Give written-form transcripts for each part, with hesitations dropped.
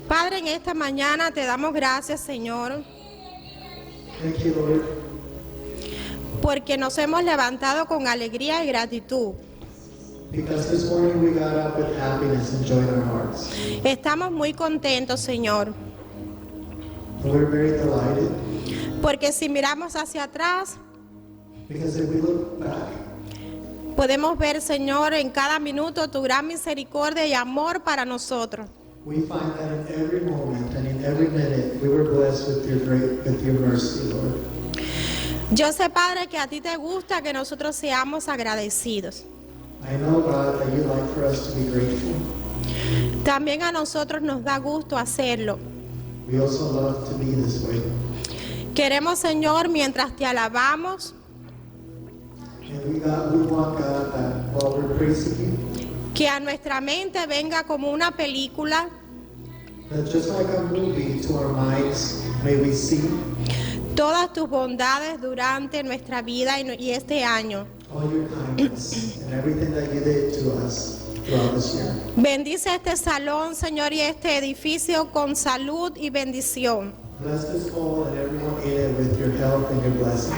Padre, en esta mañana te damos gracias, Señor, Thank you, Lord, porque nos hemos levantado con alegría y gratitud. because this morning we got up with happiness and joy in our hearts. Estamos muy contentos, Señor, And we're very delighted porque si miramos hacia atrás, because if we look back, podemos ver, Señor, en cada minuto tu gran misericordia y amor para nosotros. we find that in every moment and in every minute we were blessed with your mercy, Lord. Yo sé, Padre, que a ti te gusta que nosotros seamos agradecidos. I know, God, that you like for us to be grateful. También a nosotros nos da gusto hacerlo. We also love to be this way. Queremos, Señor, mientras te alabamos, And we want, God, that while we're praising you, que a nuestra mente venga como una película that just like a movie to our minds, may we see todas tus bondades durante nuestra vida y este año. all your kindness and everything that you did to us throughout this year. Bendice este salón, Señor, y este edificio con salud y bendición. Bless this hall and everyone in it with your help and your blessings.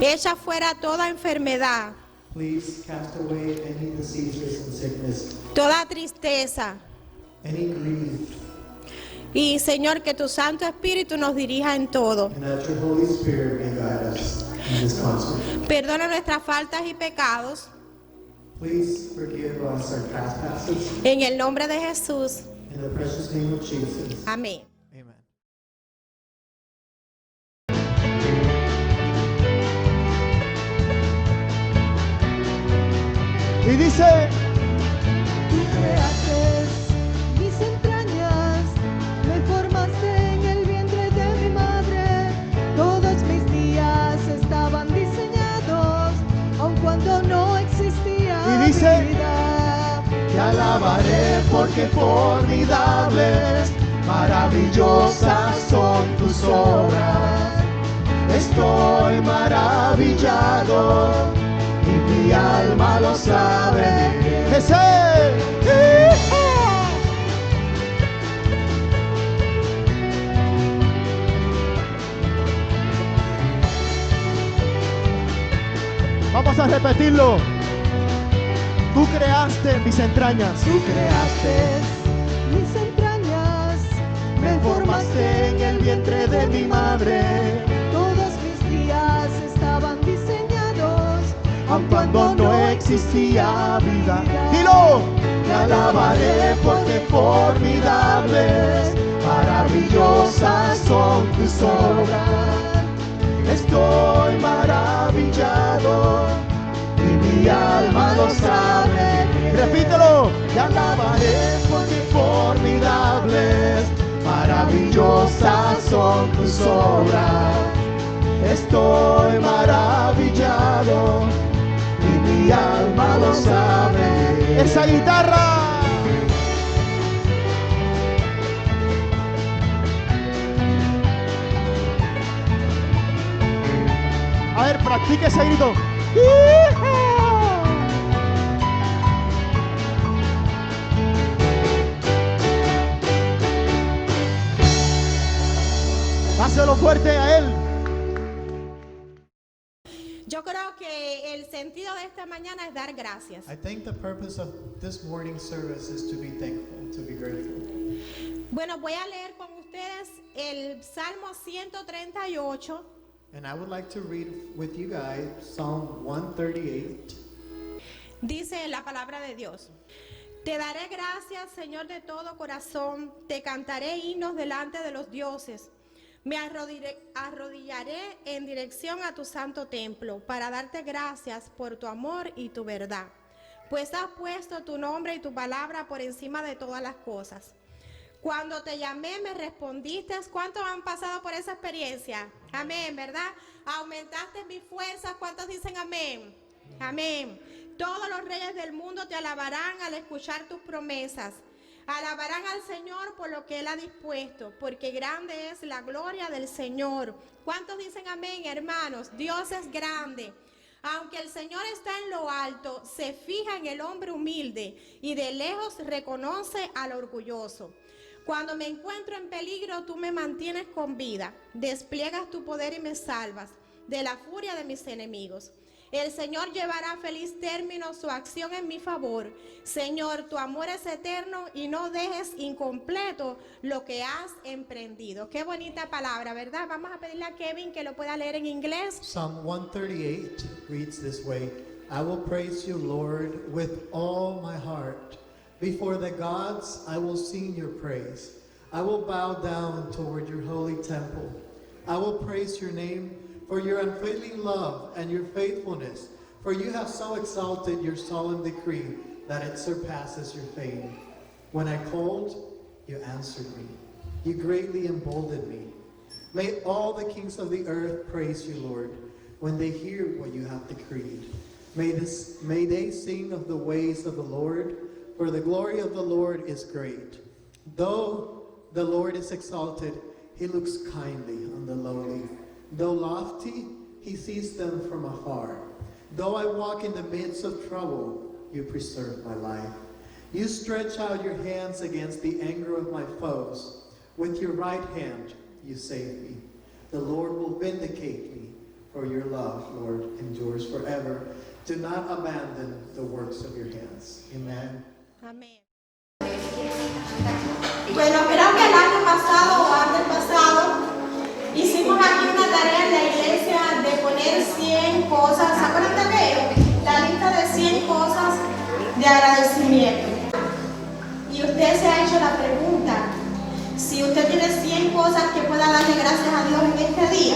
Echa fuera toda enfermedad, Please cast away any diseases and sickness, toda tristeza. any grief, Y, Señor, que tu Santo Espíritu nos dirija en todo. and that your Holy Spirit may guide us in this concert. Perdona nuestras faltas y pecados. Please forgive us our trespasses. En el nombre de Jesús. In the precious name of Jesus. Amén. Amen. Y dice, Tú creaste mis entrañas, me formaste en el vientre de mi madre. Todos mis días estaban diseñados, aun cuando no existía Y dice, vida. te alabaré porque formidables, maravillosas son tus obras. Estoy maravillado y mi alma lo sabe. ¡Ese! Vamos a repetirlo. Tú creaste mis entrañas. Tú creaste mis entrañas, Me formaste en el vientre de mi madre. todos mis días estaban diseñados, Aun cuando no existía vida. Dilo. Te alabaré porque formidables, maravillosas son tus obras. Estoy maravillado y mi alma lo sabe. Repítelo. Te alabaré porque formidables, maravillosas son tus obras. Estoy maravillado y mi alma lo sabe. Esa guitarra. A ver, practique ese grito. Dáselo fuerte a él. Yo creo que el sentido de esta mañana es dar gracias. I think the purpose of this morning service is to be thankful, to be grateful. Bueno, voy a leer con ustedes el Salmo 138. And I would like to read with you guys Psalm 138. Dice la palabra de Dios: Te daré gracias, Señor, de todo corazón. Te cantaré himnos delante de los dioses. Me arrodillaré en dirección a tu santo templo para darte gracias por tu amor y tu verdad. Pues has puesto tu nombre y tu palabra por encima de todas las cosas. Cuando te llamé me respondiste. ¿Cuántos han pasado por esa experiencia? Amén, ¿verdad? Aumentaste mis fuerzas. ¿Cuántos dicen amén? Amén. Todos los reyes del mundo te alabarán al escuchar tus promesas. Alabarán al Señor por lo que Él ha dispuesto, porque grande es la gloria del Señor. ¿Cuántos dicen amén, hermanos? Dios es grande. Aunque el Señor está en lo alto, se fija en el hombre humilde y de lejos reconoce al orgulloso. Cuando me encuentro en peligro, tú me mantienes con vida. Despliegas tu poder y me salvas de la furia de mis enemigos. El Señor llevará a feliz término su acción en mi favor. Señor, tu amor es eterno y no dejes incompleto lo que has emprendido. Qué bonita palabra, ¿verdad? Vamos a pedirle a Kevin que lo pueda leer en inglés. Psalm 138 reads this way: I will praise you, Lord, with all my heart. Before the gods, I will sing your praise. I will bow down toward your holy temple. I will praise your name for your unfailing love and your faithfulness, for you have so exalted your solemn decree that it surpasses your fame. When I called, you answered me. You greatly emboldened me. May all the kings of the earth praise you, Lord, when they hear what you have decreed. May they sing of the ways of the Lord, for the glory of the Lord is great. Though the Lord is exalted, he looks kindly on the lowly. Though lofty, he sees them from afar. Though I walk in the midst of trouble, you preserve my life. You stretch out your hands against the anger of my foes. With your right hand, you save me. The Lord will vindicate me, for your love, Lord, endures forever. Do not abandon the works of your hands. Amen. Amén. Bueno, creo que el año pasado o antes pasado hicimos aquí una tarea en la iglesia de poner 100 cosas, ¿se acuerdan de aquello? La lista de 100 cosas de agradecimiento. Y usted se ha hecho la pregunta, si usted tiene 100 cosas que pueda darle gracias a Dios en este día.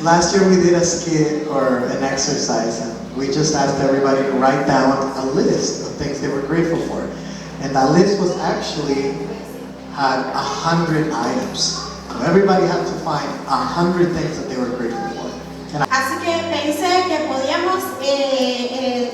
Last year we did a skit or an exercise, and we just asked everybody to write down a list of things they were grateful for. And that list was actually had 100 items. So everybody had to find 100 things that they were grateful for. Así que pensé que podíamos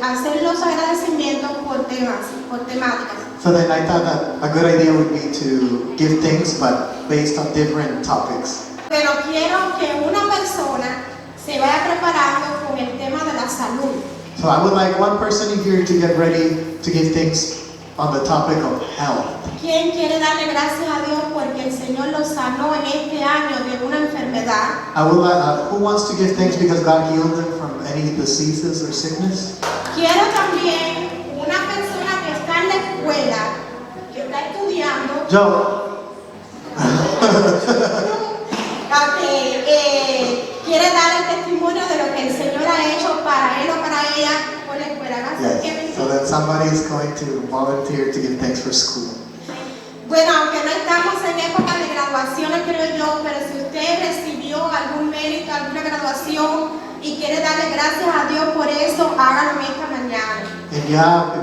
hacer los agradecimientos por temas, por temáticas. So then I thought that a good idea would be to give thanks, but based on different topics. Pero quiero que una persona se vaya preparando con el tema de la salud. So I would like one person here to get ready to give thanks on the topic of health. ¿Quién quiere darle gracias a Dios porque el Señor lo sanó en este año de una enfermedad? I would like, who wants to give thanks because God healed them from any diseases or sickness? Quiero también una persona que está en la escuela, que está estudiando, Joe. que quiere dar el testimonio de lo que el Señor ha hecho para él o para ella por la escuela. Yes. So that somebody is going to volunteer to give thanks for school. Bueno, aunque no estamos en época de graduaciones, creo yo, pero si usted recibió algún mérito, alguna graduación y quiere darle gracias a Dios por eso, hágalo esta mañana. If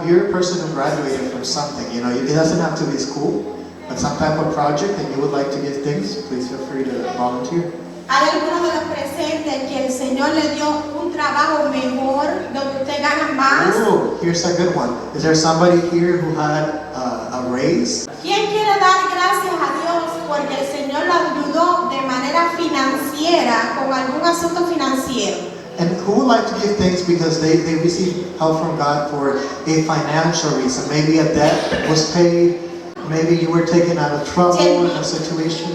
you're a person who graduated from something, you know, it doesn't have to be school, but some type of project and you would like to give thanks, please feel free to volunteer. Hay algunos de los presentes que el Señor le dio un trabajo mejor, donde usted gana más. Oh, here's a good one. Is there somebody here who had a raise? ¿Quién quiere dar gracias a Dios porque el Señor lo ayudó de manera financiera con algún asunto financiero? And who would like to give thanks because they received help from God for a financial reason? Maybe a debt was paid, maybe you were taken out of trouble in a situation.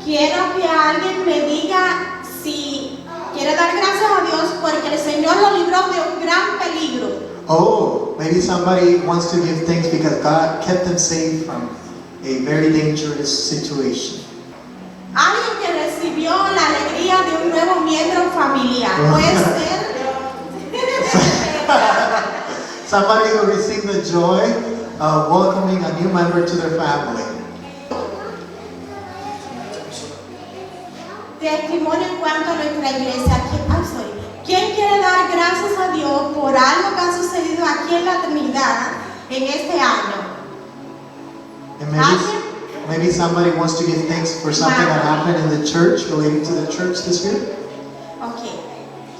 Quiero que alguien me diga si quiere dar gracias a Dios porque el Señor lo libró de un gran peligro. Oh, maybe somebody wants to give thanks because God kept them safe from a very dangerous situation. Alguien que recibió la alegría de un nuevo miembro familiar. Puede ser. Somebody who received the joy of welcoming a new member to their family. Testimonio en cuanto a nuestra iglesia. ¿Quién quiere dar gracias a Dios por algo que ha sucedido aquí en la Trinidad en este año? And maybe somebody wants to give thanks for something that happened in the church, relating to the church this year. Okay.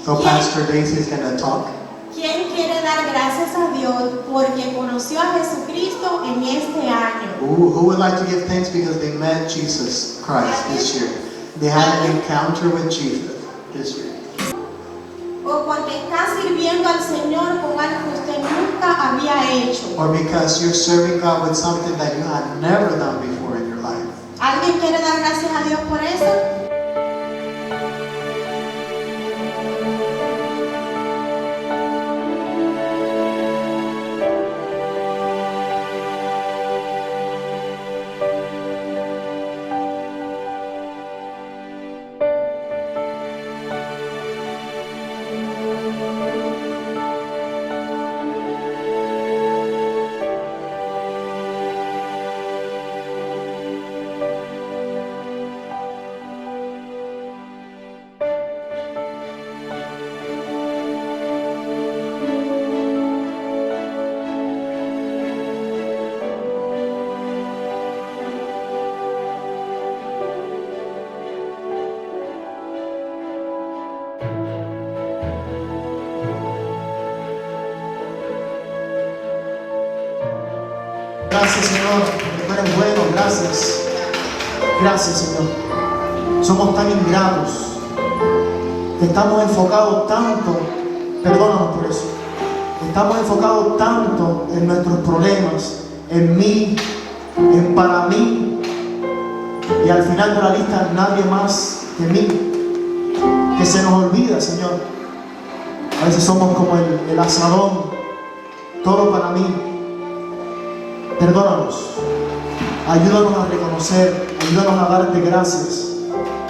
So Pastor Daisy is going to talk. ¿Quién quiere dar gracias a Dios porque conoció a Jesucristo en este año? Who would like to give thanks because they met Jesus Christ this year? They had an encounter with Jesus this year. sirviendo al Señor con algo que usted nunca había hecho. or because you're serving God with something that you had never done before in your life. ¿Alguien quiere dar gracias a Dios por eso? Gracias, Señor, porque tú eres bueno, gracias. Gracias, Señor. Somos tan ingratos. Estamos enfocados tanto, perdónanos por eso. Estamos enfocados tanto en nuestros problemas, en mí, en para mí. Y al final de la lista nadie más que mí. Que se nos olvida, Señor. A veces somos como el asadón, todo para mí. Perdónanos, ayúdanos a reconocer, ayúdanos a darte gracias,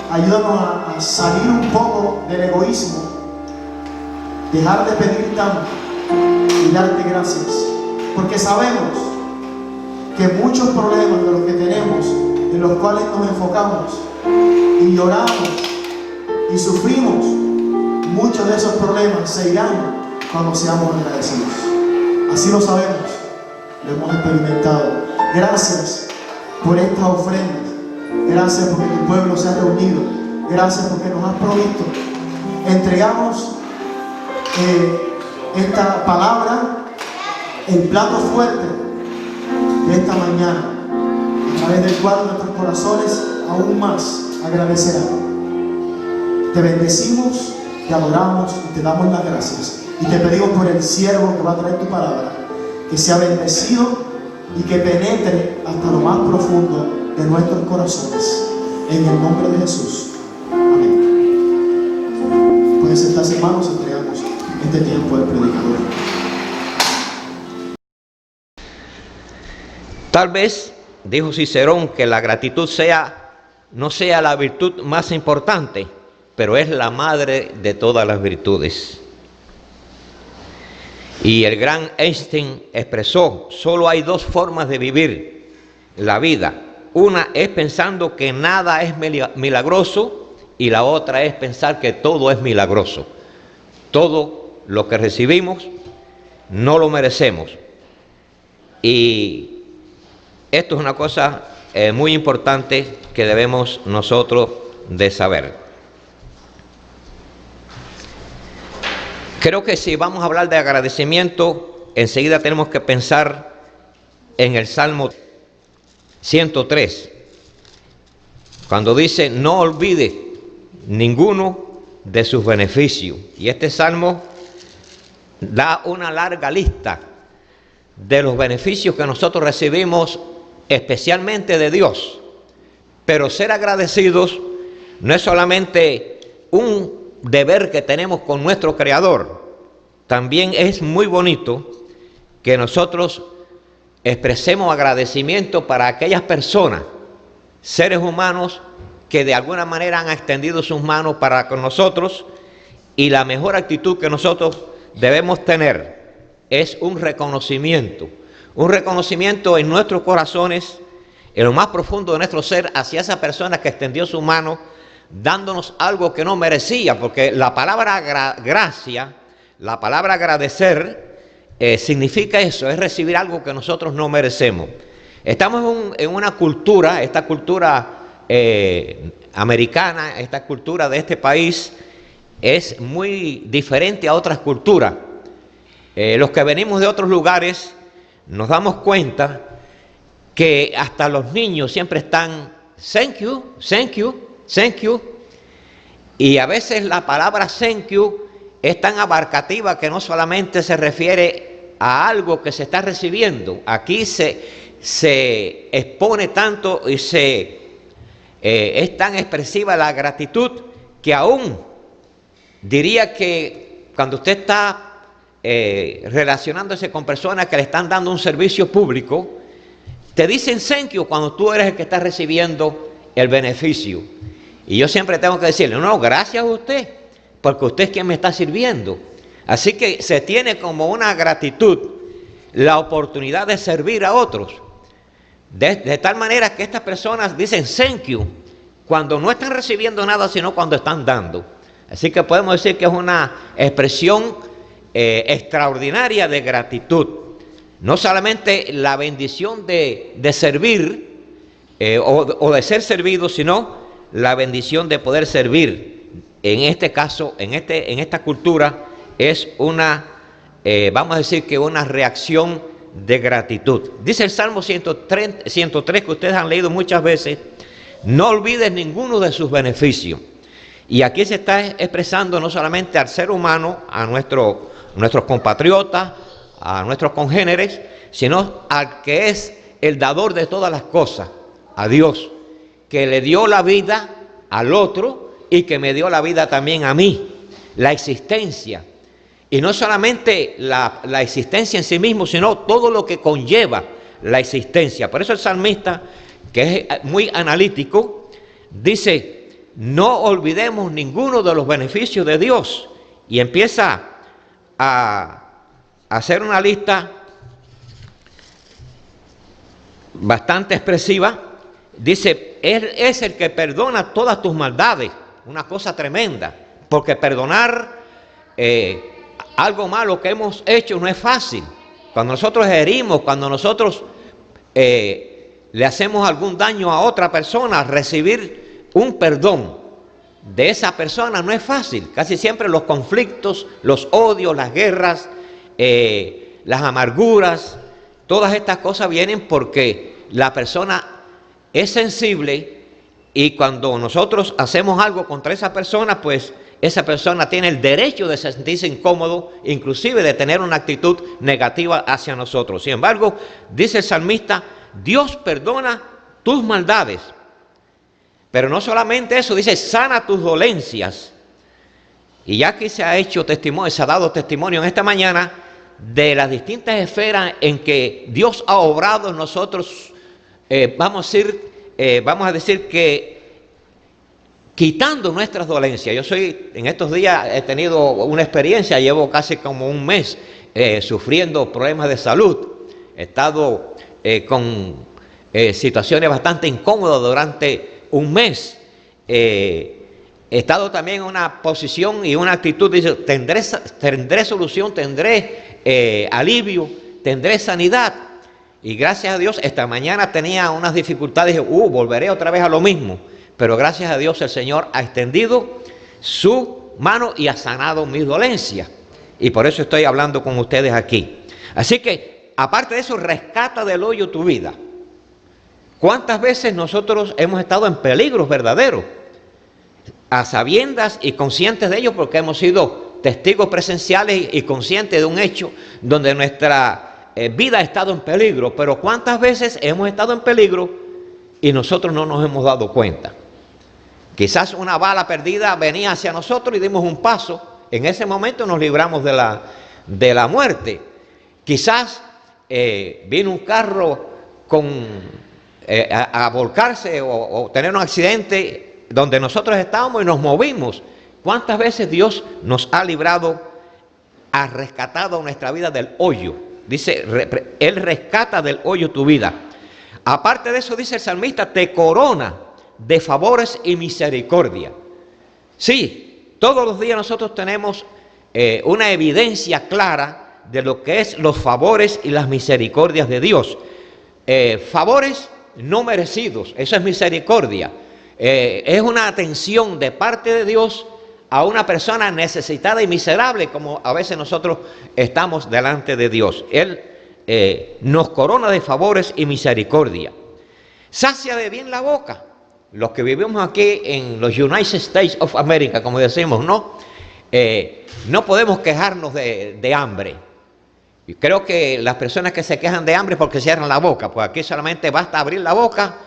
ayúdanos a salir un poco del egoísmo, dejar de pedir tanto y darte gracias, porque sabemos que muchos problemas de los que tenemos, en los cuales nos enfocamos y lloramos y sufrimos, muchos de esos problemas se irán cuando seamos agradecidos. Así lo sabemos. Lo hemos experimentado. Gracias por estas ofrendas. Gracias porque tu pueblo se ha reunido. Gracias porque nos has provisto. Entregamos esta palabra, el plato fuerte de esta mañana, a través del cual nuestros corazones aún más agradecerán. Te bendecimos, te adoramos y te damos las gracias. Y te pedimos por el siervo que va a traer tu palabra, que sea bendecido y que penetre hasta lo más profundo de nuestros corazones. En el nombre de Jesús. Amén. Pueden sentarse, hermanos, entregamos este tiempo al predicador. Tal vez, dijo Cicerón, que la gratitud no sea la virtud más importante, pero es la madre de todas las virtudes. Y el gran Einstein expresó: solo hay dos formas de vivir la vida. Una es pensando que nada es milagroso y la otra es pensar que todo es milagroso. Todo lo que recibimos no lo merecemos. Y esto es una cosa muy importante que debemos nosotros de saber. Creo que si vamos a hablar de agradecimiento, enseguida tenemos que pensar en el Salmo 103, cuando dice: no olvide ninguno de sus beneficios. Y este salmo da una larga lista de los beneficios que nosotros recibimos, especialmente de Dios. Pero ser agradecidos no es solamente un deber que tenemos con nuestro Creador. También es muy bonito que nosotros expresemos agradecimiento para aquellas personas, seres humanos, que de alguna manera han extendido sus manos para con nosotros, y la mejor actitud que nosotros debemos tener es un reconocimiento en nuestros corazones, en lo más profundo de nuestro ser, hacia esa persona que extendió su mano, dándonos algo que no merecía, porque la palabra gracia, la palabra agradecer, significa eso, es recibir algo que nosotros no merecemos. Estamos en una cultura, esta cultura americana, esta cultura de este país, es muy diferente a otras culturas. Los que venimos de otros lugares nos damos cuenta que hasta los niños siempre están thank you, thank you, thank you. Y a veces la palabra thank you es tan abarcativa que no solamente se refiere a algo que se está recibiendo. Aquí se expone tanto y es tan expresiva la gratitud que aún diría que cuando usted está relacionándose con personas que le están dando un servicio público, te dicen thank you cuando tú eres el que está recibiendo el beneficio. Y yo siempre tengo que decirle, no, gracias a usted, porque usted es quien me está sirviendo. Así que se tiene como una gratitud la oportunidad de servir a otros. De tal manera que estas personas dicen thank you cuando no están recibiendo nada, sino cuando están dando. Así que podemos decir que es una expresión extraordinaria de gratitud. No solamente la bendición de servir o de ser servido, sino la bendición de poder servir. En este caso, en esta cultura, es una, vamos a decir que una reacción de gratitud. Dice el Salmo 103 que ustedes han leído muchas veces, no olvides ninguno de sus beneficios. Y aquí se está expresando no solamente al ser humano, a nuestros compatriotas, a nuestros congéneres, sino al que es el dador de todas las cosas, a Dios, que le dio la vida al otro y que me dio la vida también a mí, la existencia. Y no solamente la existencia en sí mismo, sino todo lo que conlleva la existencia. Por eso el salmista, que es muy analítico, dice, no olvidemos ninguno de los beneficios de Dios. Y empieza a hacer una lista bastante expresiva. Dice, Él es el que perdona todas tus maldades. Una cosa tremenda, porque perdonar algo malo que hemos hecho no es fácil. Cuando nosotros herimos, cuando nosotros le hacemos algún daño a otra persona, recibir un perdón de esa persona no es fácil. Casi siempre los conflictos, los odios, las guerras, las amarguras, todas estas cosas vienen porque la persona es sensible, y cuando nosotros hacemos algo contra esa persona, pues esa persona tiene el derecho de sentirse incómodo, inclusive de tener una actitud negativa hacia nosotros. Sin embargo, dice el salmista, Dios perdona tus maldades. Pero no solamente eso, dice, sana tus dolencias. Y ya que se ha hecho testimonio, se ha dado testimonio en esta mañana de las distintas esferas en que Dios ha obrado en nosotros, vamos a decir que quitando nuestras dolencias. En estos días he tenido una experiencia, llevo casi como un mes sufriendo problemas de salud. He estado con situaciones bastante incómodas durante un mes. He estado también en una posición y una actitud, dice, tendré solución, tendré alivio, tendré sanidad. Y gracias a Dios, esta mañana tenía unas dificultades, volveré otra vez a lo mismo. Pero gracias a Dios el Señor ha extendido su mano y ha sanado mis dolencias. Y por eso estoy hablando con ustedes aquí. Así que, aparte de eso, rescata del hoyo tu vida. ¿Cuántas veces nosotros hemos estado en peligros verdaderos? A sabiendas y conscientes de ello, porque hemos sido testigos presenciales y conscientes de un hecho donde nuestra vida ha estado en peligro. Pero ¿cuántas veces hemos estado en peligro y nosotros no nos hemos dado cuenta? Quizás una bala perdida venía hacia nosotros y dimos un paso. En ese momento nos libramos de la muerte. Quizás vino un carro a volcarse o tener un accidente donde nosotros estábamos y nos movimos. ¿Cuántas veces Dios nos ha librado, ha rescatado nuestra vida del hoyo? Dice, Él rescata del hoyo tu vida. Aparte de eso, dice el salmista, te corona de favores y misericordia. Sí, todos los días nosotros tenemos una evidencia clara de lo que es los favores y las misericordias de Dios. Favores no merecidos, eso es misericordia. Es una atención de parte de Dios a una persona necesitada y miserable, como a veces nosotros estamos delante de Dios. Él nos corona de favores y misericordia. Sacia de bien la boca. Los que vivimos aquí en los United States of America, como decimos, ¿no? no podemos quejarnos de hambre. Y creo que las personas que se quejan de hambre es porque cierran la boca, pues aquí solamente basta abrir la boca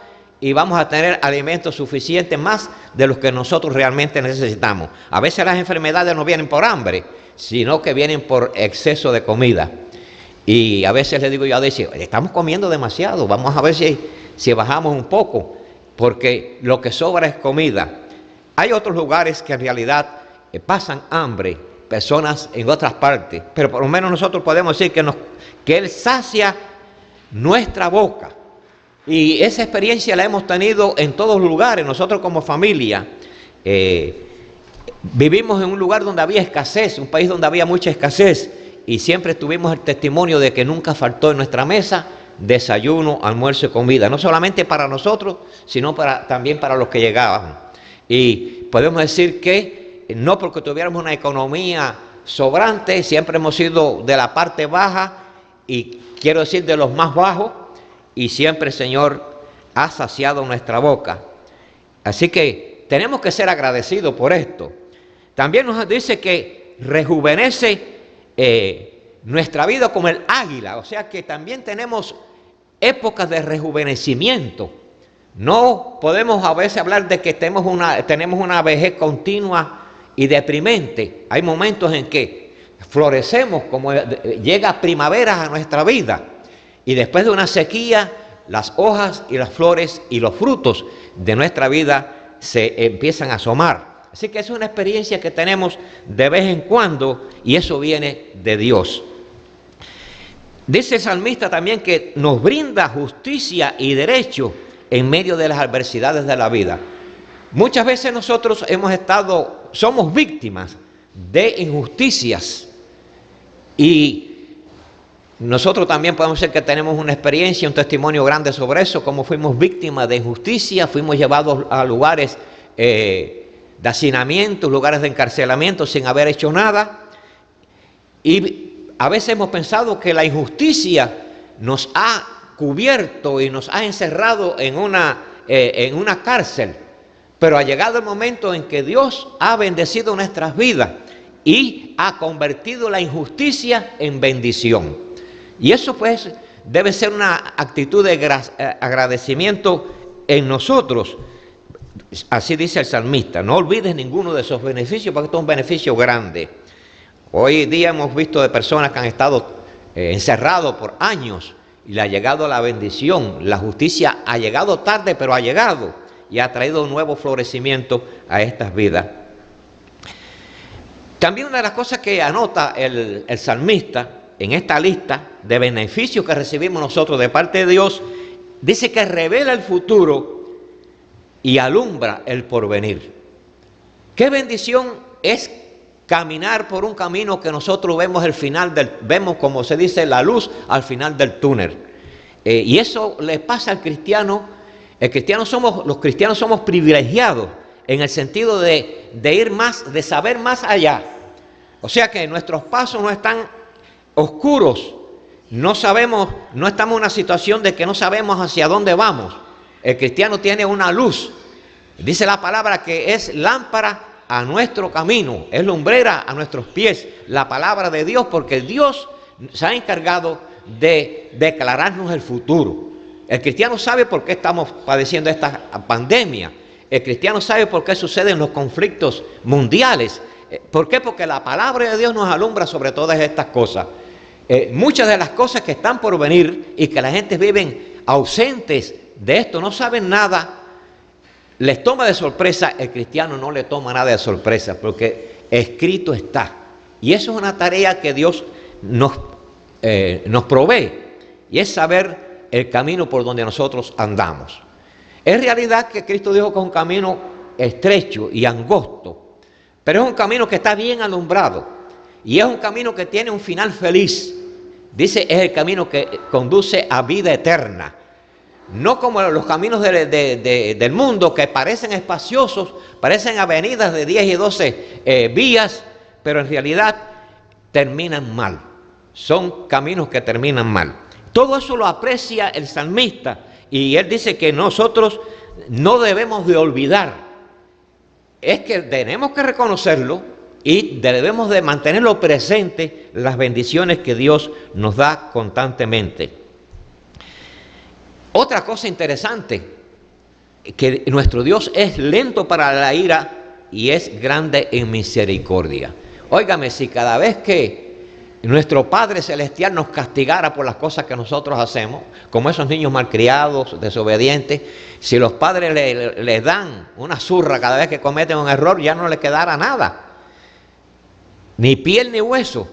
y vamos a tener alimentos suficientes, más de los que nosotros realmente necesitamos. A veces las enfermedades no vienen por hambre, sino que vienen por exceso de comida. Y a veces le digo yo a Daisy, estamos comiendo demasiado, vamos a ver si bajamos un poco, porque lo que sobra es comida. Hay otros lugares que en realidad pasan hambre, personas en otras partes, pero por lo menos nosotros podemos decir que Él sacia nuestra boca. Y esa experiencia la hemos tenido en todos los lugares. Nosotros como familia vivimos en un lugar donde había escasez, un país donde había mucha escasez, y siempre tuvimos el testimonio de que nunca faltó en nuestra mesa desayuno, almuerzo y comida, no solamente para nosotros, sino también para los que llegaban. Y podemos decir que no porque tuviéramos una economía sobrante, siempre hemos sido de la parte baja, y quiero decir de los más bajos, y siempre el Señor ha saciado nuestra boca. Así que tenemos que ser agradecidos por esto. También nos dice que rejuvenece nuestra vida como el águila, o sea que también tenemos épocas de rejuvenecimiento. No podemos a veces hablar de que tenemos una vejez continua y deprimente. Hay momentos en que florecemos, como llega primavera a nuestra vida, y después de una sequía, las hojas y las flores y los frutos de nuestra vida se empiezan a asomar. Así que es una experiencia que tenemos de vez en cuando, y eso viene de Dios. Dice el salmista también que nos brinda justicia y derecho en medio de las adversidades de la vida. Muchas veces nosotros somos víctimas de injusticias, y nosotros también podemos decir que tenemos una experiencia, un testimonio grande sobre eso, como fuimos víctimas de injusticia, fuimos llevados a lugares de hacinamiento, lugares de encarcelamiento sin haber hecho nada, y a veces hemos pensado que la injusticia nos ha cubierto y nos ha encerrado en una cárcel, pero ha llegado el momento en que Dios ha bendecido nuestras vidas y ha convertido la injusticia en bendición. Y eso pues debe ser una actitud de agradecimiento en nosotros. Así dice el salmista, no olvides ninguno de esos beneficios, porque esto es un beneficio grande. Hoy día hemos visto de personas que han estado encerrados por años y le ha llegado la bendición. La justicia ha llegado tarde, pero ha llegado y ha traído un nuevo florecimiento a estas vidas. También una de las cosas que anota el salmista en esta lista de beneficios que recibimos nosotros de parte de Dios, dice que revela el futuro y alumbra el porvenir. Qué bendición es caminar por un camino que nosotros vemos como se dice la luz al final del túnel. Y eso le pasa al cristiano. Los cristianos somos privilegiados en el sentido de ir más, de saber más allá. O sea que nuestros pasos no están oscuros, no estamos en una situación de que no sabemos hacia dónde vamos. El cristiano tiene una luz, dice la palabra que es lámpara a nuestro camino, es lumbrera a nuestros pies, la palabra de Dios, porque Dios se ha encargado de declararnos el futuro. El cristiano sabe por qué estamos padeciendo esta pandemia, el cristiano sabe por qué suceden los conflictos mundiales. ¿Por qué? Porque la palabra de Dios nos alumbra sobre todas estas cosas. Muchas de las cosas que están por venir y que la gente vive ausentes de esto, no saben nada, les toma de sorpresa. El cristiano no le toma nada de sorpresa, porque escrito está. Y eso es una tarea que Dios nos provee, y es saber el camino por donde nosotros andamos. Es realidad que Cristo dijo que es un camino estrecho y angosto, pero es un camino que está bien alumbrado, y es un camino que tiene un final feliz. Dice, es el camino que conduce a vida eterna. No como los caminos del mundo, que parecen espaciosos, parecen avenidas de 10 y 12 vías, pero en realidad terminan mal. Son caminos que terminan mal. Todo eso lo aprecia el salmista, y él dice que nosotros no debemos de olvidar. Es que tenemos que reconocerlo, y debemos de mantenerlo presente, las bendiciones que Dios nos da constantemente. Otra cosa interesante, que nuestro Dios es lento para la ira y es grande en misericordia. Óigame, si cada vez que nuestro Padre Celestial nos castigara por las cosas que nosotros hacemos, como esos niños malcriados, desobedientes, si los padres le dan una zurra cada vez que cometen un error, ya no le quedara nada, ni piel ni hueso.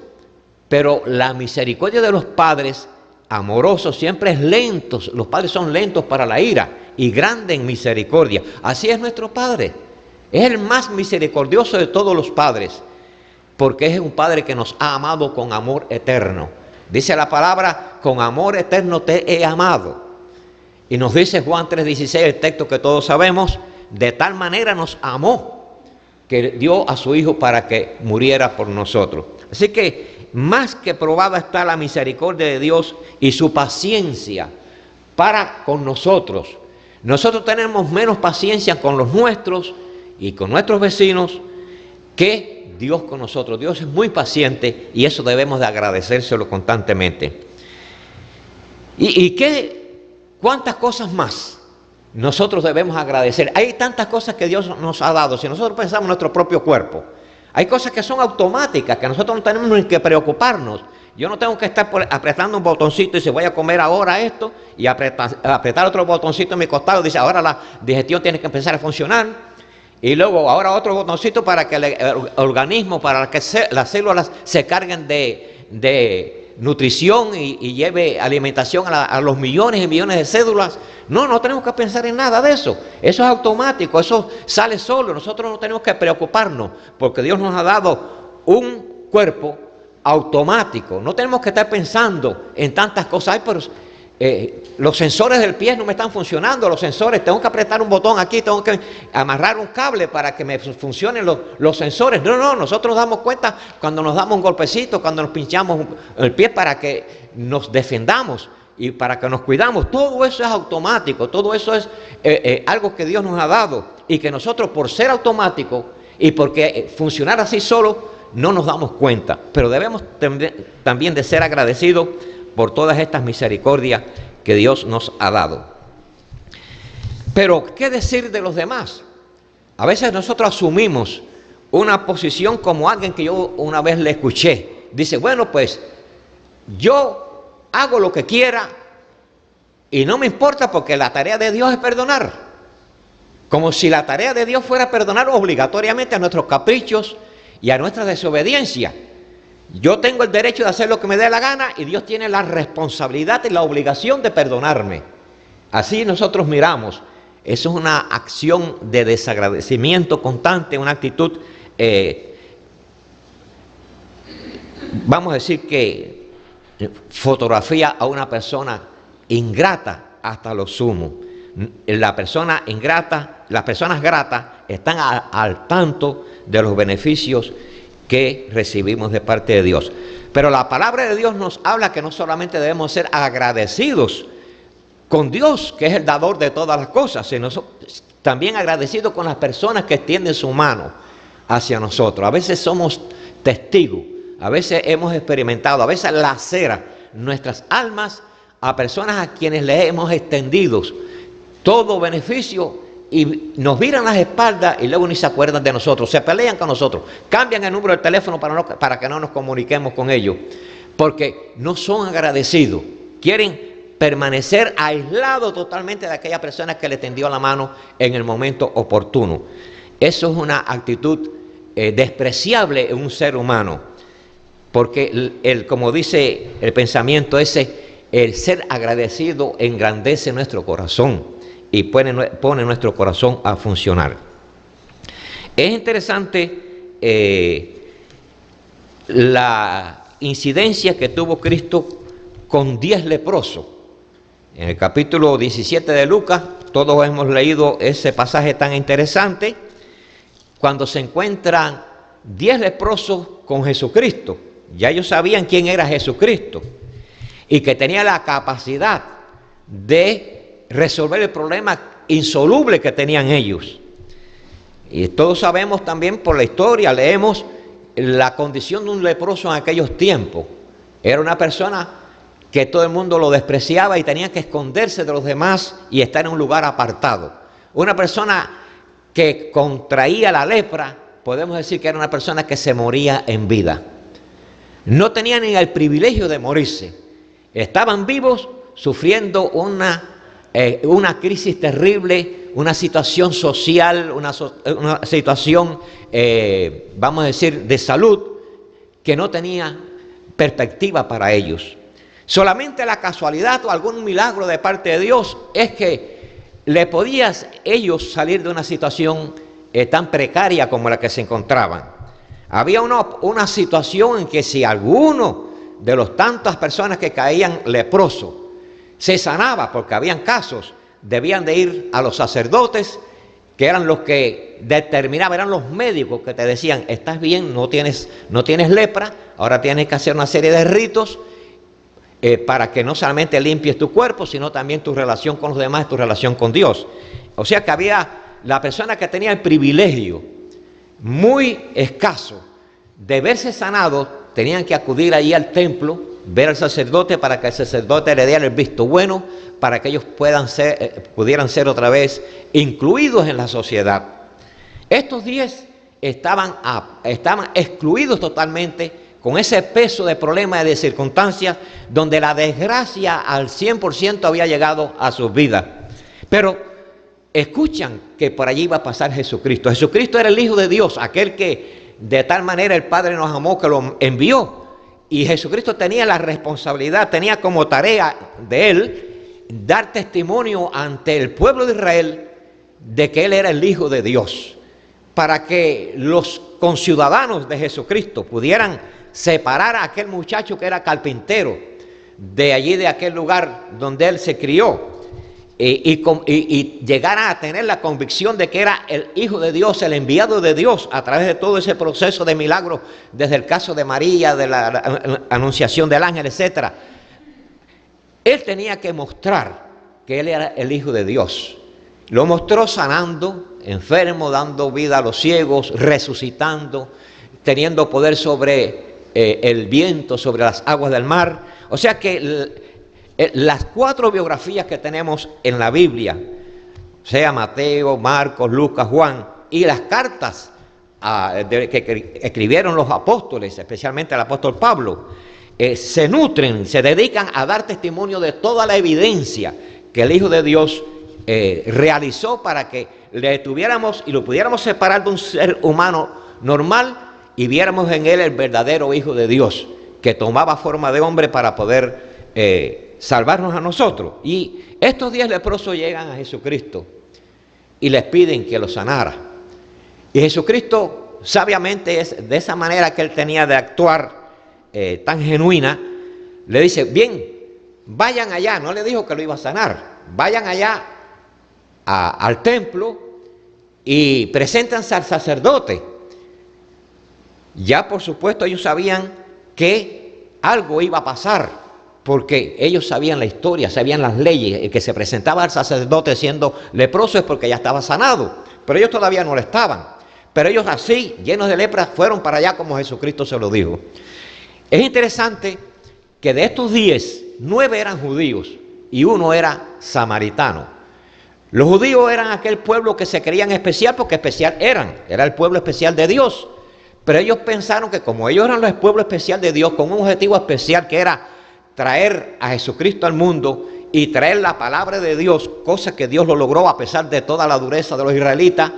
Pero la misericordia de los padres amorosos siempre es lentos. Los padres son lentos para la ira y grande en misericordia. Así es nuestro Padre. Es el más misericordioso de todos los padres, porque es un Padre que nos ha amado con amor eterno. Dice la palabra, con amor eterno te he amado. Y nos dice Juan 3:16, el texto que todos sabemos, de tal manera nos amó que dio a su Hijo para que muriera por nosotros. Así que más que probada está la misericordia de Dios y su paciencia para con nosotros. Nosotros tenemos menos paciencia con los nuestros y con nuestros vecinos que Dios con nosotros. Dios es muy paciente y eso debemos de agradecérselo constantemente. ¿Cuántas cosas más nosotros debemos agradecer? Hay tantas cosas que Dios nos ha dado. Si nosotros pensamos en nuestro propio cuerpo, hay cosas que son automáticas, que nosotros no tenemos ni que preocuparnos. Yo no tengo que estar apretando un botoncito y dice voy a comer ahora esto y apretar otro botoncito en mi costado. Dice ahora la digestión tiene que empezar a funcionar. Y luego ahora otro botoncito para que el organismo, para que las células se carguen de nutrición y lleve alimentación a los millones y millones de células. No tenemos que pensar en nada de eso. Eso es automático, eso sale solo. Nosotros no tenemos que preocuparnos porque Dios nos ha dado un cuerpo automático. No tenemos que estar pensando en tantas cosas. Ay, pero los sensores del pie no me están funcionando, los sensores, tengo que apretar un botón aquí, tengo que amarrar un cable para que me funcionen los sensores. No, nosotros nos damos cuenta cuando nos damos un golpecito, cuando nos pinchamos el pie para que nos defendamos y para que nos cuidamos. Todo eso es automático, todo eso es algo que Dios nos ha dado y que nosotros por ser automático y porque funcionar así solo no nos damos cuenta, pero debemos también de ser agradecidos por todas estas misericordias que Dios nos ha dado. Pero, ¿qué decir de los demás? A veces nosotros asumimos una posición como alguien que yo una vez le escuché. Dice, bueno, pues, yo hago lo que quiera y no me importa porque la tarea de Dios es perdonar. Como si la tarea de Dios fuera perdonar obligatoriamente a nuestros caprichos y a nuestra desobediencia. Yo tengo el derecho de hacer lo que me dé la gana y Dios tiene la responsabilidad y la obligación de perdonarme. Así nosotros miramos. Eso es una acción de desagradecimiento constante, una actitud, vamos a decir que fotografía a una persona ingrata hasta lo sumo. Las personas gratas están al tanto de los beneficios que recibimos de parte de Dios. Pero la palabra de Dios nos habla que no solamente debemos ser agradecidos con Dios, que es el dador de todas las cosas, sino también agradecidos con las personas que extienden su mano hacia nosotros. A veces somos testigos, a veces hemos experimentado, a veces lacera nuestras almas a personas a quienes le hemos extendido todo beneficio y nos viran las espaldas y luego ni se acuerdan de nosotros, se pelean con nosotros, cambian el número del teléfono para que no nos comuniquemos con ellos, porque no son agradecidos, quieren permanecer aislados totalmente de aquella persona que le tendió la mano en el momento oportuno. Eso es una actitud despreciable en un ser humano, porque como dice el pensamiento ese, el ser agradecido engrandece nuestro corazón y pone nuestro corazón a funcionar. Es interesante la incidencia que tuvo Cristo con 10 leprosos. En el capítulo 17 de Lucas, todos hemos leído ese pasaje tan interesante, cuando se encuentran 10 leprosos con Jesucristo. Ya ellos sabían quién era Jesucristo y que tenía la capacidad de resolver el problema insoluble que tenían ellos. Y todos sabemos también por la historia, leemos la condición de un leproso en aquellos tiempos. Era una persona que todo el mundo lo despreciaba y tenía que esconderse de los demás y estar en un lugar apartado. Una persona que contraía la lepra, podemos decir que era una persona que se moría en vida. No tenían ni el privilegio de morirse. Estaban vivos sufriendo una crisis terrible, una situación social, una situación, vamos a decir, de salud, que no tenía perspectiva para ellos. Solamente la casualidad o algún milagro de parte de Dios es que le podías ellos salir de una situación tan precaria como la que se encontraban. Había una situación en que si alguno de los tantas personas que caían leprosos se sanaba, porque habían casos, debían de ir a los sacerdotes, que eran los que determinaban, eran los médicos que te decían, estás bien, no tienes lepra, ahora tienes que hacer una serie de ritos para que no solamente limpies tu cuerpo, sino también tu relación con los demás, tu relación con Dios. O sea que había la persona que tenía el privilegio muy escaso de verse sanado, tenían que acudir allí al templo, ver al sacerdote para que el sacerdote le diera el visto bueno, para que ellos pudieran ser otra vez incluidos en la sociedad. Estos 10 estaban excluidos totalmente, con ese peso de problemas y de circunstancias, donde la desgracia al 100% había llegado a sus vidas. Pero escuchan que por allí iba a pasar Jesucristo. Jesucristo era el Hijo de Dios, aquel que de tal manera el Padre nos amó que lo envió. Y Jesucristo tenía la responsabilidad, tenía como tarea de Él dar testimonio ante el pueblo de Israel de que Él era el Hijo de Dios, para que los conciudadanos de Jesucristo pudieran separar a aquel muchacho que era carpintero de allí, de aquel lugar donde él se crió, y llegar a tener la convicción de que era el Hijo de Dios, el enviado de Dios, a través de todo ese proceso de milagros, desde el caso de María, de la anunciación del ángel, etc. Él tenía que mostrar que él era el Hijo de Dios. Lo mostró sanando enfermos, dando vida a los ciegos, resucitando, teniendo poder sobre el viento, sobre las aguas del mar. O sea que las 4 biografías que tenemos en la Biblia, sea Mateo, Marcos, Lucas, Juan, y las cartas que escribieron los apóstoles, especialmente el apóstol Pablo, se nutren, se dedican a dar testimonio de toda la evidencia que el Hijo de Dios realizó para que le tuviéramos y lo pudiéramos separar de un ser humano normal y viéramos en él el verdadero Hijo de Dios, que tomaba forma de hombre para poder salvarnos a nosotros. Y estos 10 leprosos llegan a Jesucristo y les piden que los sanara. Y Jesucristo, sabiamente, es de esa manera que él tenía de actuar tan genuina, le dice, bien, vayan allá. No le dijo que lo iba a sanar, vayan allá al templo y preséntense al sacerdote. Ya por supuesto ellos sabían que algo iba a pasar, porque ellos sabían la historia, sabían las leyes. El que se presentaba al sacerdote siendo leproso es porque ya estaba sanado, pero ellos todavía no lo estaban. Pero ellos así, llenos de lepra, fueron para allá como Jesucristo se lo dijo. Es interesante que de estos 10, 9 eran judíos y 1 era samaritano. Los judíos eran aquel pueblo que se creían especial, porque especial era el pueblo especial de Dios. Pero ellos pensaron que como ellos eran el pueblo especial de Dios, con un objetivo especial que era traer a Jesucristo al mundo y traer la palabra de Dios, cosa que Dios lo logró a pesar de toda la dureza de los israelitas.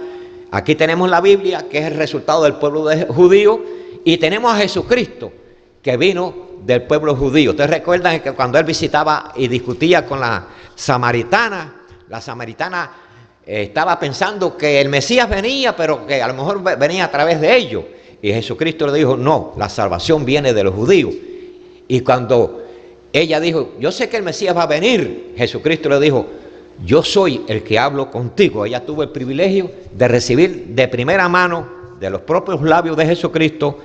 Aquí tenemos la Biblia, que es el resultado del pueblo judío, y tenemos a Jesucristo, que vino del pueblo judío. Ustedes recuerdan que cuando él visitaba y discutía con la samaritana estaba pensando que el Mesías venía, pero que a lo mejor venía a través de ellos. Y Jesucristo le dijo, no, la salvación viene de los judíos. Y cuando ella dijo, yo sé que el Mesías va a venir, Jesucristo le dijo, yo soy el que hablo contigo. Ella tuvo el privilegio de recibir de primera mano, de los propios labios de Jesucristo,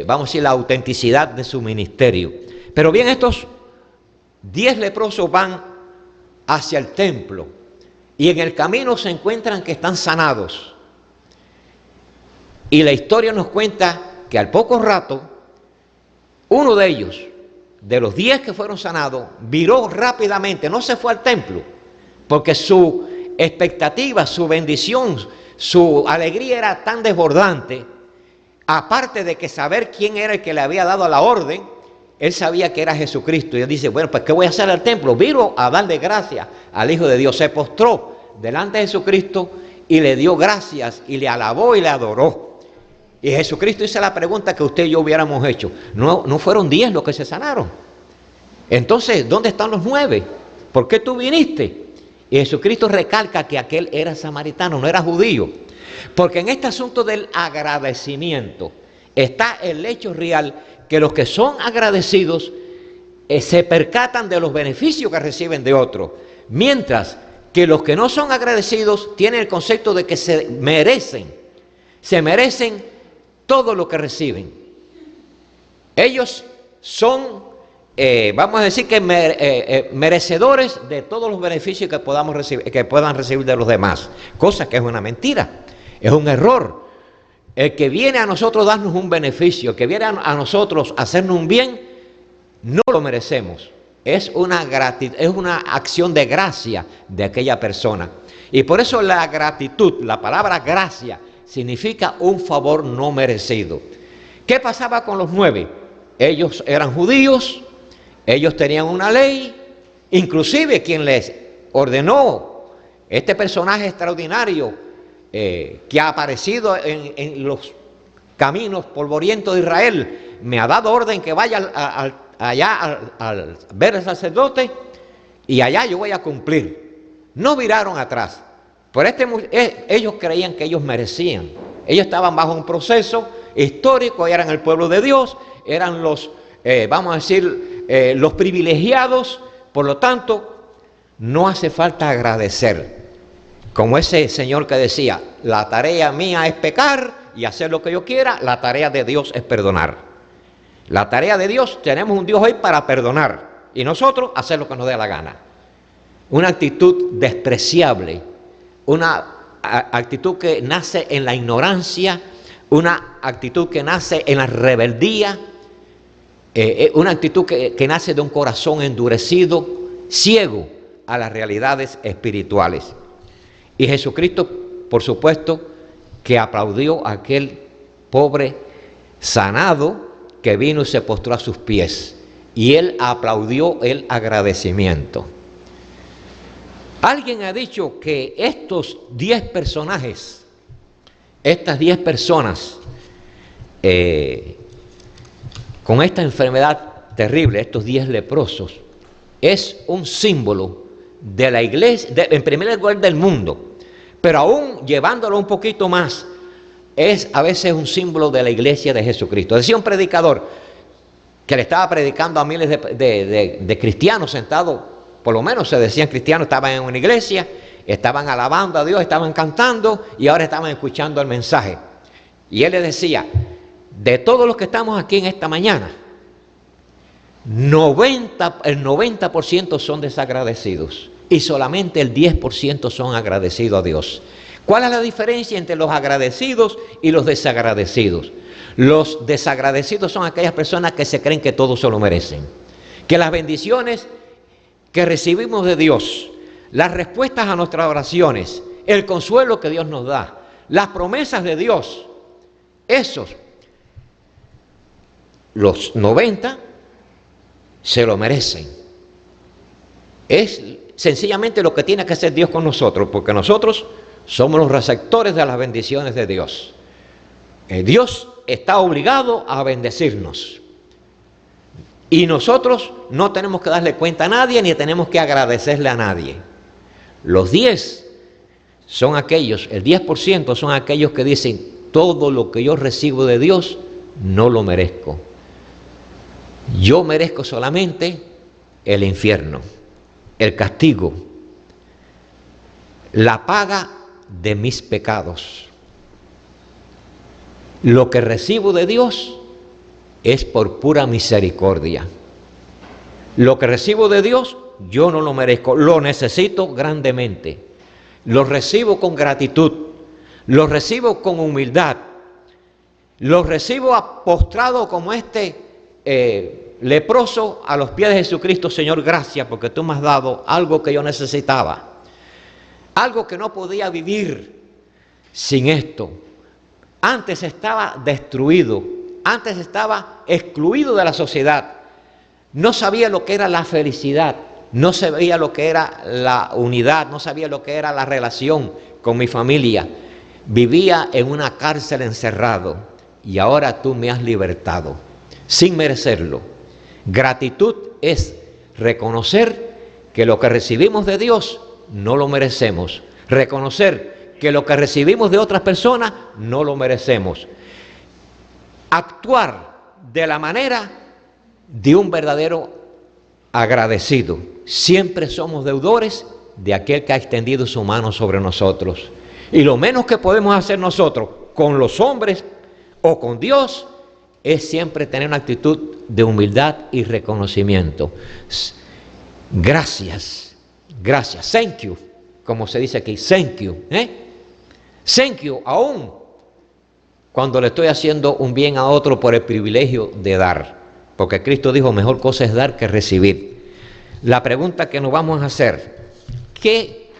vamos a decir, la autenticidad de su ministerio. Pero bien, estos 10 leprosos van hacia el templo y en el camino se encuentran que están sanados. Y la historia nos cuenta que al poco rato, uno de ellos, de los 10 que fueron sanados, viró rápidamente, no se fue al templo, porque su expectativa, su bendición, su alegría era tan desbordante, aparte de que saber quién era el que le había dado la orden, él sabía que era Jesucristo. Y él dice, bueno, pues ¿qué voy a hacer al templo? Vino a darle gracias al Hijo de Dios, se postró delante de Jesucristo y le dio gracias y le alabó y le adoró. Y Jesucristo hizo la pregunta que usted y yo hubiéramos hecho. No fueron 10 los que se sanaron. Entonces, ¿dónde están los 9? ¿Por qué tú viniste? Y Jesucristo recalca que aquel era samaritano, no era judío. Porque en este asunto del agradecimiento está el hecho real que los que son agradecidos se percatan de los beneficios que reciben de otros. Mientras que los que no son agradecidos tienen el concepto de que se merecen todo lo que reciben. Ellos son, vamos a decir que merecedores de todos los beneficios que podamos recibir, que puedan recibir de los demás, cosa que es una mentira, es un error. El que viene a nosotros a darnos un beneficio, el que viene a nosotros a hacernos un bien, no lo merecemos. Es una acción de gracia de aquella persona. Y por eso la gratitud, la palabra gracia, significa un favor no merecido. ¿Qué pasaba con los 9? Ellos eran judíos, ellos tenían una ley, inclusive quien les ordenó, este personaje extraordinario que ha aparecido en los caminos polvorientos de Israel, me ha dado orden que vaya allá al ver al sacerdote y allá yo voy a cumplir. No viraron atrás. Pero ellos creían que ellos merecían. Ellos estaban bajo un proceso histórico, eran el pueblo de Dios, eran los, vamos a decir, los privilegiados. Por lo tanto, no hace falta agradecer. Como ese señor que decía, la tarea mía es pecar y hacer lo que yo quiera, la tarea de Dios es perdonar. La tarea de Dios, tenemos un Dios hoy para perdonar y nosotros hacer lo que nos dé la gana. Una actitud despreciable, una actitud que nace en la ignorancia, una actitud que nace en la rebeldía, una actitud que nace de un corazón endurecido, ciego a las realidades espirituales. Y Jesucristo, por supuesto, que aplaudió a aquel pobre sanado que vino y se postró a sus pies. Y él aplaudió el agradecimiento. Alguien ha dicho que estos 10 personajes, estas 10 personas con esta enfermedad terrible, estos 10 leprosos, es un símbolo de la iglesia, en primer lugar del mundo, pero aún llevándolo un poquito más, es a veces un símbolo de la iglesia de Jesucristo. Decía un predicador que le estaba predicando a miles de cristianos sentados, por lo menos se decían cristianos, estaban en una iglesia, estaban alabando a Dios, estaban cantando y ahora estaban escuchando el mensaje. Y él les decía, de todos los que estamos aquí en esta mañana, el 90% son desagradecidos y solamente el 10% son agradecidos a Dios. ¿Cuál es la diferencia entre los agradecidos y los desagradecidos? Los desagradecidos son aquellas personas que se creen que todo se lo merecen, que las bendiciones que recibimos de Dios, las respuestas a nuestras oraciones, el consuelo que Dios nos da, las promesas de Dios, esos, los 90 se lo merecen. Es sencillamente lo que tiene que hacer Dios con nosotros, porque nosotros somos los receptores de las bendiciones de Dios. Dios está obligado a bendecirnos. Y nosotros no tenemos que darle cuenta a nadie, ni tenemos que agradecerle a nadie. Los 10 son aquellos, el 10% son aquellos que dicen, todo lo que yo recibo de Dios, no lo merezco. Yo merezco solamente el infierno, el castigo, la paga de mis pecados. Lo que recibo de Dios es por pura misericordia. Lo que recibo de Dios, yo no lo merezco, lo necesito grandemente. Lo recibo con gratitud, lo recibo con humildad, Los recibo postrado como leproso a los pies de Jesucristo. Señor, gracias porque tú me has dado algo que yo necesitaba, algo que no podía vivir sin esto. Antes estaba destruido, antes estaba excluido de la sociedad, no sabía lo que era la felicidad, no sabía lo que era la unidad, no sabía lo que era la relación con mi familia. Vivía en una cárcel encerrado y ahora tú me has libertado sin merecerlo. Gratitud es reconocer que lo que recibimos de Dios no lo merecemos. Reconocer que lo que recibimos de otras personas no lo merecemos. Actuar de la manera de un verdadero agradecido. Siempre somos deudores de aquel que ha extendido su mano sobre nosotros. Y lo menos que podemos hacer nosotros con los hombres o con Dios es siempre tener una actitud de humildad y reconocimiento. Gracias, gracias, thank you, como se dice aquí, thank you, thank you, aún cuando le estoy haciendo un bien a otro por el privilegio de dar, porque Cristo dijo, mejor cosa es dar que recibir. La pregunta que nos vamos a hacer, ¿qué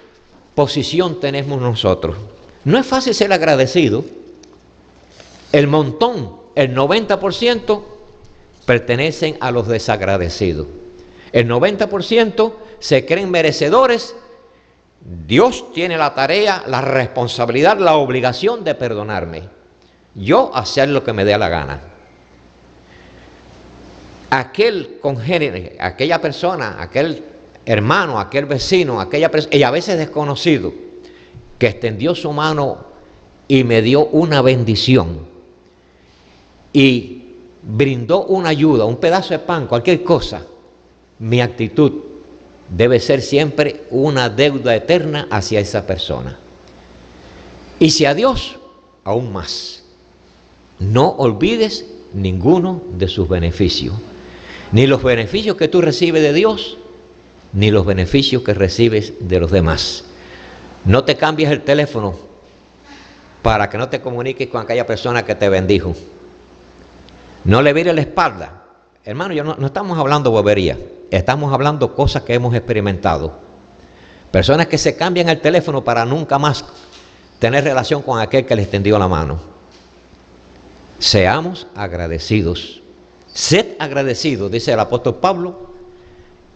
posición tenemos nosotros? No es fácil ser agradecido. El montón, el 90% pertenecen a los desagradecidos. El 90% se creen merecedores. Dios tiene la tarea, la responsabilidad, la obligación de perdonarme. Yo hacer lo que me dé la gana. Aquel congénere, aquella persona, aquel hermano, aquel vecino, aquella persona, y a veces desconocido, que extendió su mano y me dio una bendición y brindó una ayuda, un pedazo de pan, cualquier cosa, mi actitud debe ser siempre una deuda eterna hacia esa persona. Y si a Dios, aún más. No olvides ninguno de sus beneficios, ni los beneficios que tú recibes de Dios, ni los beneficios que recibes de los demás. No te cambies el teléfono para que no te comuniques con aquella persona que te bendijo. No le vires la espalda. Hermano, no estamos hablando bobería, estamos hablando cosas que hemos experimentado. Personas que se cambian el teléfono para nunca más tener relación con aquel que les extendió la mano. Seamos agradecidos. Sed agradecidos, dice el apóstol Pablo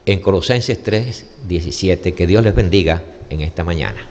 en Colosenses 3:17. Que Dios les bendiga en esta mañana.